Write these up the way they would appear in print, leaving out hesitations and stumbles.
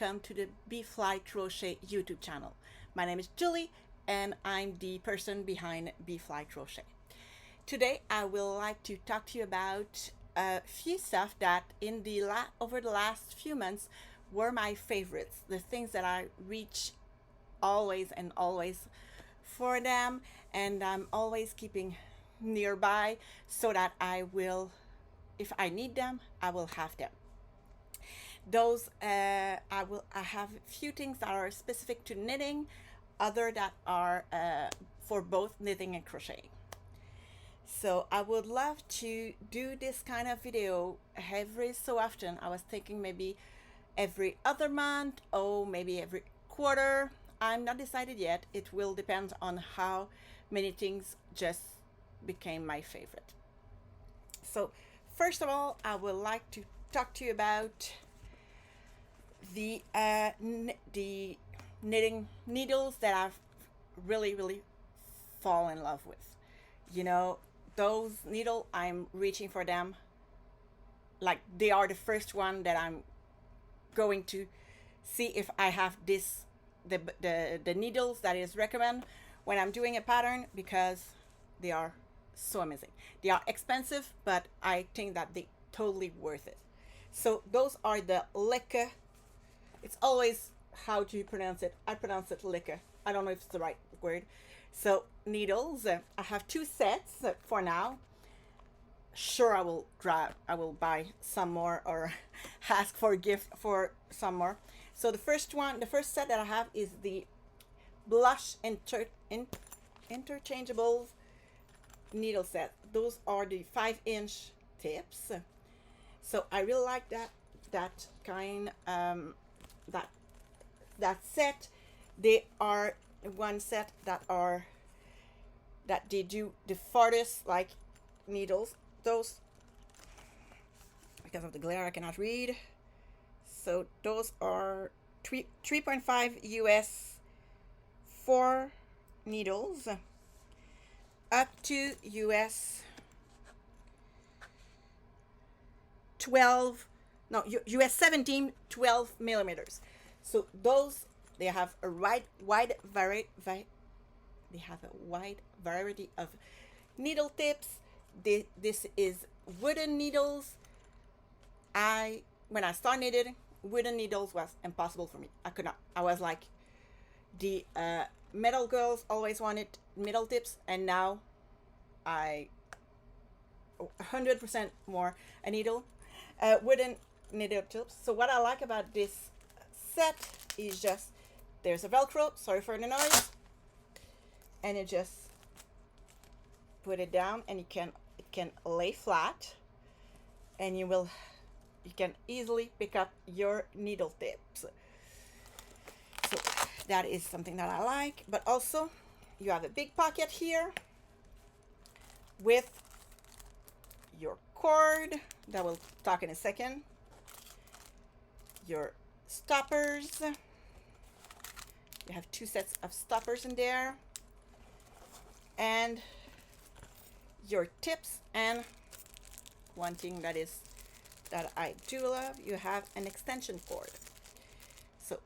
welcome to the Bflycrochet YouTube channel. My name is Julie and I'm the person behind Bflycrochet. Today I will like to talk to you about a few stuff that over the last few months were my favorites, the things that I reach always and always for them, and I'm always keeping nearby so that I will, if I need them, I will have them. Those I have a few things that are specific to knitting, other that are for both knitting and crocheting. So I would love to do this kind of video every so often. I was thinking maybe every other month or maybe every quarter. I'm not decided yet. It will depend on how many things just became my favorite. So first of all, I would like to talk to you about the knitting needles that I've really fall in love with. You know, those needles, I'm reaching for them like they are the first one that I'm going to see if I have the needles that is recommend when I'm doing a pattern, because they are so amazing. They are expensive, but I think that they totally worth it. So those are the Bflycrochet. It's always how do you pronounce it? I pronounce it Bflycrochet. I don't know if it's the right word. So needles, I have two sets for now. Sure, I will buy some more or ask for a gift for some more. So the first set that I have is the blush interchangeable needle set. Those are the 5-inch tips. So I really like that kind that set. They are one set that they do the farthest like needles. Those, because of the glare I cannot read. So those are 3.5 US 4 needles up to US 17 12 millimeters. So those, they have a wide variety of needle tips. This is wooden needles. When I started knitting, wooden needles was impossible for me. I could not. I was like, the metal girls always wanted metal tips, and now I 100% more a wooden needle tips. So what I like about this set is just, there's a Velcro, sorry for the noise, and you just put it down and it can lay flat, and you can easily pick up your needle tips. So that is something that I like. But also you have a big pocket here with your cord that we'll talk in a second, your stoppers. You have two sets of stoppers in there, and your tips. And one thing that I do love, you have an extension cord. So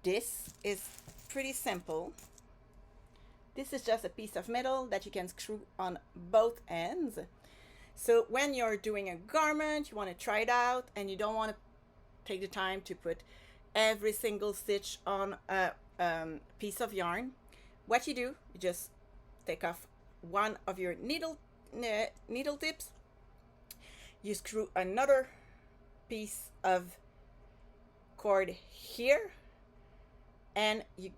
this is pretty simple. This is just a piece of metal that you can screw on both ends. So when you're doing a garment, you want to try it out and you don't want to take the time to put every single stitch on a piece of yarn, what you do, you just take off one of your needle tips, you screw another piece of cord here, and you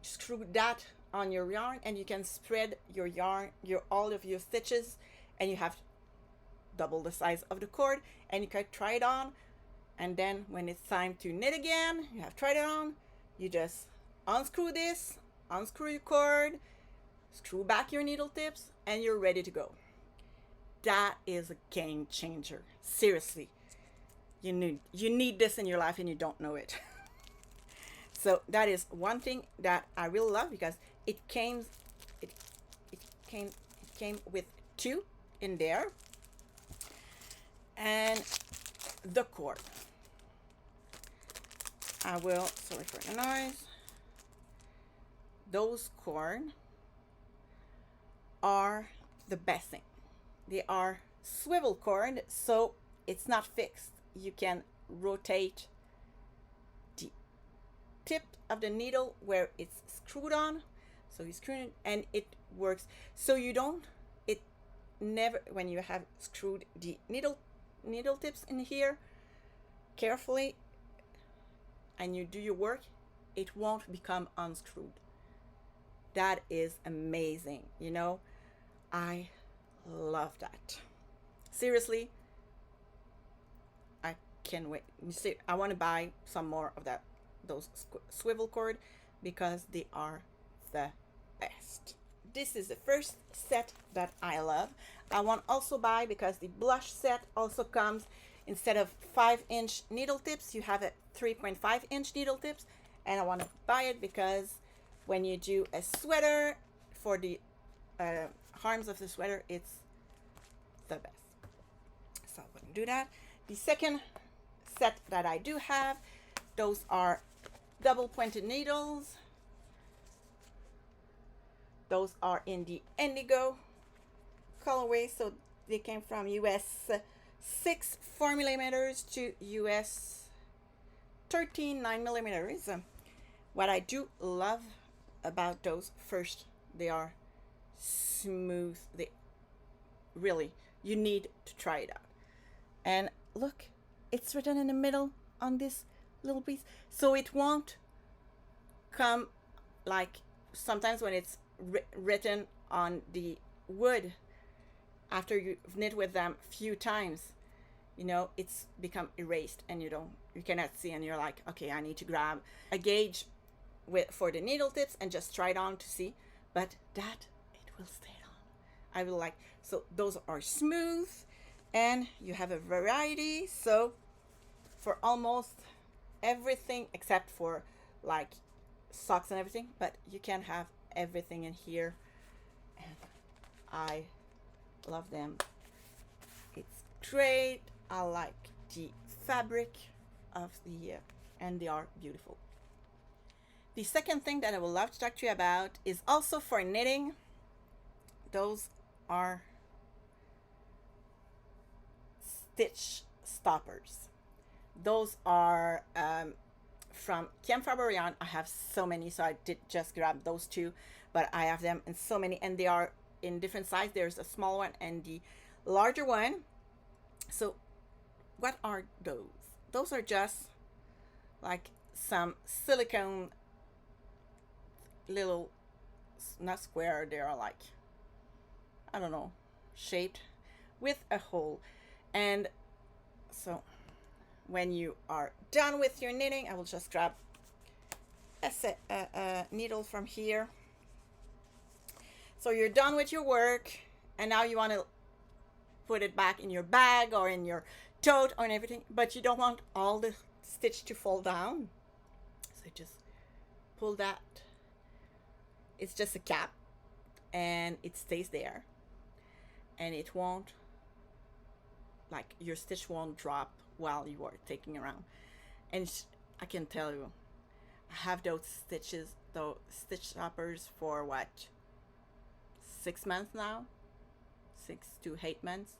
screw that on your yarn, and you can spread your yarn, all of your stitches, and you have double the size of the cord, and you can try it on. And then when it's time to knit again, you have tried it on, you just unscrew this, unscrew your cord, screw back your needle tips, and you're ready to go. That is a game changer. Seriously, you need this in your life and you don't know it. So that is one thing that I really love, because it came with two in there, and the cord. I will, sorry for the noise, those cord are the best thing. They are swivel cord, so it's not fixed. You can rotate the tip of the needle where it's screwed on. So you screw it and it works. So you don't, it never, when you have screwed the needle tips in here carefully and you do your work, it won't become unscrewed. That is amazing, you know. I love that. Seriously, I can't wait. You see, I want to buy some more of those swivel cord because they are the best. This is the first set that I love. I want also buy because the blush set also comes, instead of 5-inch needle tips, you have a 3.5-inch needle tips, and I want to buy it because when you do a sweater for the arms of the sweater, it's the best. So I'm going to do that. The second set that I do have, those are double pointed needles. Those are in the indigo colorway, so they came from US 6 4mm to US 13 9mm. What I do love about those, first, they are smooth. They really, you need to try it out. And look, it's written in the middle on this little piece, so it won't come like sometimes when it's written on the wood after you've knit with them few times, you know, it's become erased and you cannot see, and you're like, okay, I need to grab a gauge for the needle tips and just try it on to see. But that, it will stay on. I will like, so those are smooth and you have a variety. So for almost everything except for like socks and everything, but you can have everything in here, and I love them. It's great. I like the fabric of the and they are beautiful. The second thing that I would love to talk to you about is also for knitting. Those are stitch stoppers. Those are from Kim Faber Yarn. I have so many, so I did just grab those two, but I have them in so many, and they are in different sizes. There's a small one and the larger one. So what are those? Those are just like some silicone little, not square, they are like, I don't know, shaped with a hole. And so when you are done with your knitting, I will just grab a needle from here. So you're done with your work, and now you want to put it back in your bag or in your tote or everything, but you don't want all the stitch to fall down. So just pull that. It's just a cap, and it stays there, and it won't, like, your stitch won't drop while you are taking around. And I can tell you, I have those stitch stoppers for what, 6 months now, 6 to 8 months,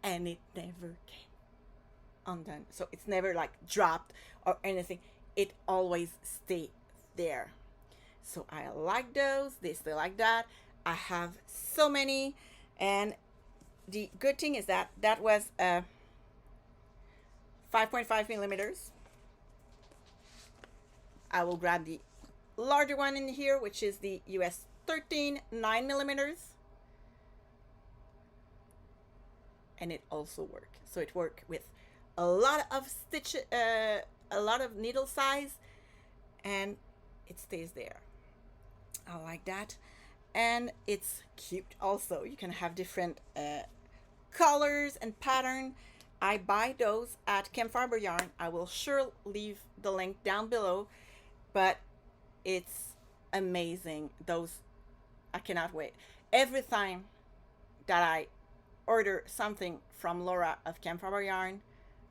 and it never came undone. So it's never like dropped or anything. It always stay there. So I like those. They stay like that. I have so many, and the good thing is that that was 5.5mm. I will grab the larger one in here, which is the US 13 9mm, and it also works. So it works with a lot of stitch, a lot of needle size, and it stays there. I like that, and it's cute also. You can have different colors and pattern. I buy those at Kim Faber Yarn. I will sure leave the link down below, but it's amazing. Those, I cannot wait. Every time that I order something from Laura of Kim Faber Yarn,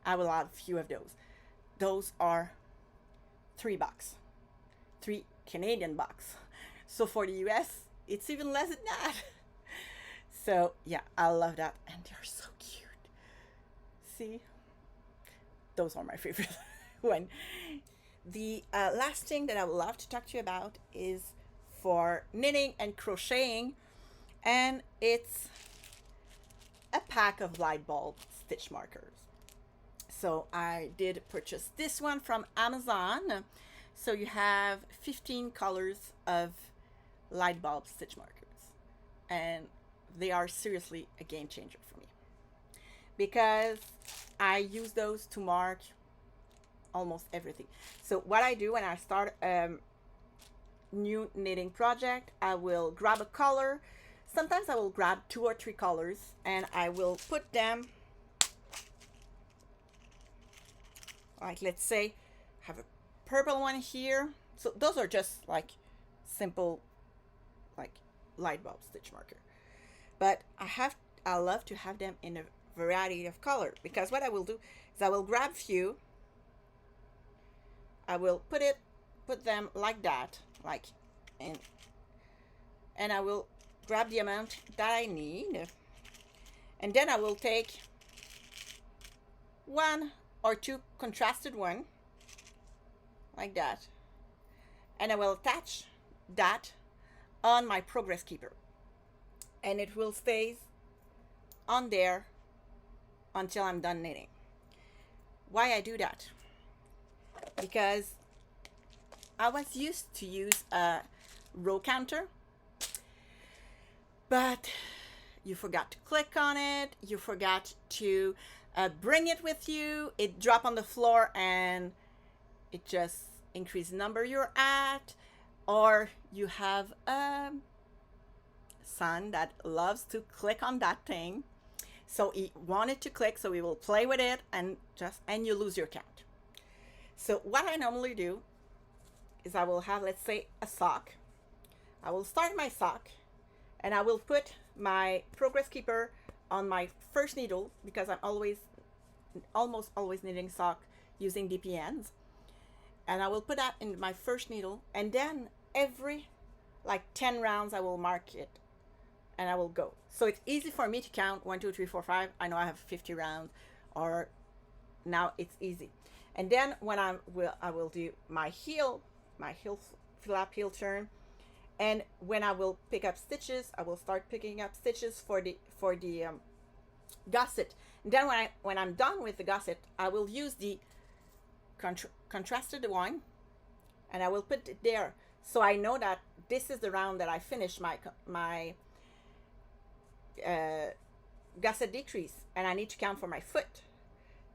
I will have a few of those. those are $3, 3 Canadian bucks. So for the US, it's even less than that. So yeah, I love that, and they're so cute. See, those are my favorite one. The last thing that I would love to talk to you about is for knitting and crocheting, and it's a pack of light bulb stitch markers. So I did purchase this one from Amazon. So you have 15 colors of light bulb stitch markers, and they are seriously a game changer for me because I use those to mark almost everything. So what I do when I start a new knitting project, I will grab a color. Sometimes I will grab 2 or 3 colors and I will put them, like let's say I have a purple one here. So those are just like simple like light bulb stitch marker, but I love to have them in a variety of color, because what I will do is I will grab few, I will put them like that, like and I will grab the amount that I need, and then I will take 1 or 2 contrasted one like that, and I will attach that on my progress keeper, and it will stay on there until I'm done knitting. Why I do that? Because I was used to use a row counter, but you forgot to click on it, you forgot to bring it with you, it dropped on the floor and it just increased the number you're at, or you have a son that loves to click on that thing, so he wanted to click, so we will play with it and you lose your count. So what I normally do is I will have, let's say, a sock. I will start my sock and I will put my progress keeper on my first needle, because I'm almost always knitting sock using DPNs, and I will put that in my first needle, and then every like 10 rounds I will mark it and I will go. So it's easy for me to count 1, 2, 3, 4, 5. I know I have 50 rounds, or now it's easy. And then when I will do my heel flap, heel turn, and when I will pick up stitches, I will start picking up stitches for the gusset. And then when I'm done with the gusset, I will use the contrasted one, and I will put it there, so I know that this is the round that I finish my gusset decrease, and I need to count for my foot.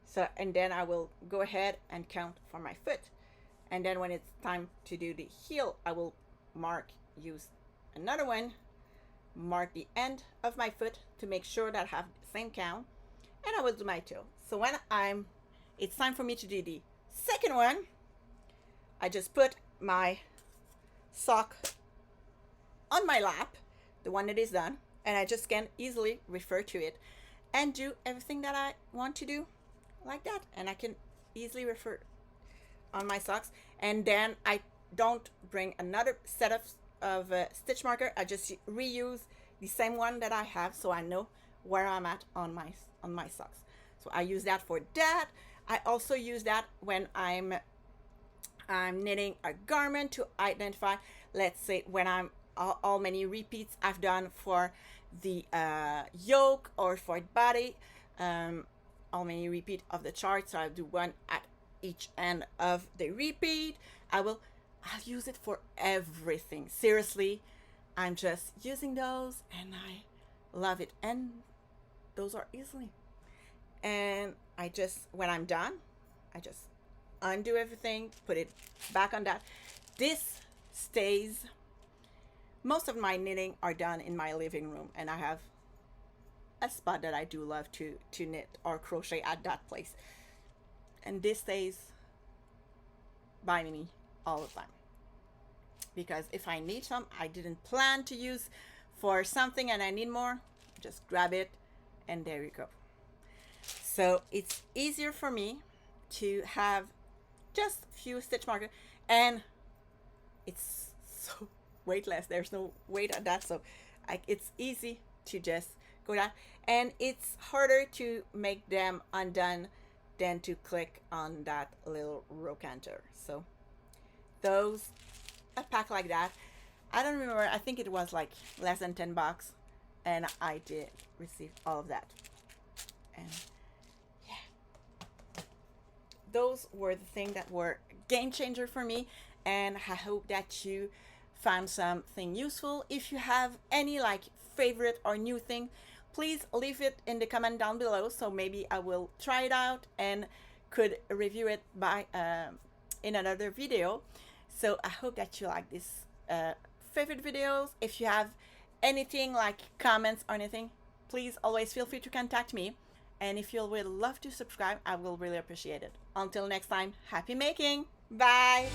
So, and then I will go ahead and count for my foot, and then when it's time to do the heel, I will use another one, mark the end of my foot to make sure that I have the same count, and I will do my toe. So when it's time for me to do the second one, I just put my sock on my lap, the one that is done, and I just can easily refer to it and do everything that I want to do like that, and I can easily refer on my socks. And then I don't bring another set of stitch marker. I just reuse the same one that I have, so I know where I'm at on my socks. So I use that for that. I also use that when I'm knitting a garment to identify, let's say, when I'm how many repeats I've done for the yoke or for the body, how many repeat of the chart. So I'll do one at each end of the repeat. I'll use it for everything. Seriously, I'm just using those and I love it, and those are easily. And I just, when I'm done, I just undo everything, put it back on that. This stays. Most of my knitting are done in my living room, and I have a spot that I do love to knit or crochet at that place. And this stays by me all the time, because if I need some, I didn't plan to use for something and I need more, just grab it and there you go. So it's easier for me to have just few stitch markers, and it's so weightless. There's no weight on that, so it's easy to just go down, and it's harder to make them undone than to click on that little row counter. So those, a pack like that, I don't remember, I think it was like less than $10, and I did receive all of that. And yeah, those were the things that were game changer for me, and I hope that you found something useful. If you have any like favorite or new thing, please leave it in the comment down below, so maybe I will try it out and could review it by in another video. So I hope that you like this favorite videos. If you have anything like comments or anything, please always feel free to contact me. And if you would love to subscribe, I will really appreciate it. Until next time, happy making! Bye!